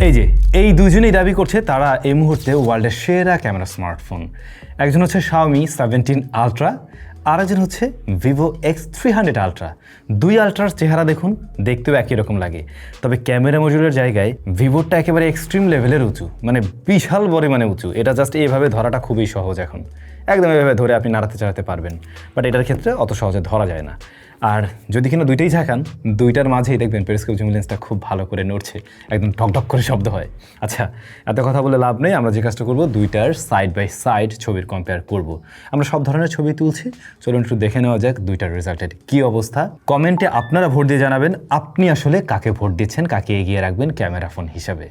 এই যে এই দুজনেই দাবি করছে তারা এই মুহূর্তে ওয়ার্ল্ডের সেরা ক্যামেরা স্মার্টফোন। একজন হচ্ছে Xiaomi 17 আলট্রা, আর একজন হচ্ছে Vivo X300 আলট্রা। দুই আলট্রার চেহারা দেখুন, দেখতেও একই রকম লাগে, তবে ক্যামেরা মডিউলের জায়গায় ভিভোরটা একেবারে এক্সট্রিম লেভেলের উঁচু, মানে বিশাল পরিমাণে উঁচু। এটা জাস্ট এইভাবে ধরাটা খুবই সহজ, এখন একদম এভাবে ধরে আপনি নাড়াতে চাড়াতে পারবেন, বাট এটার ক্ষেত্রে অত সহজে ধরা যায় না। আর যদি কিনা দুইটাই ঝাঁকান, দুইটার মাঝেই দেখবেন পেরিস্কোপ জুম লেন্সটা খুব ভালো করে নড়ছে, একদম ঢকঢক করে শব্দ হয়। আচ্ছা, এত কথা বলে লাভ নেই, আমরা যে কাজটা করবো দুইটার সাইড বাই সাইড ছবির কম্পেয়ার করব। আমরা সব ধরনের ছবি তুলছি, চলুন একটু দেখে নেওয়া যাক দুইটার রেজাল্টের কী অবস্থা। কমেন্টে আপনারা ভোট দিয়ে জানাবেন আপনি আসলে কাকে ভোট দিচ্ছেন, কাকে এগিয়ে রাখবেন ক্যামেরা ফোন হিসাবে।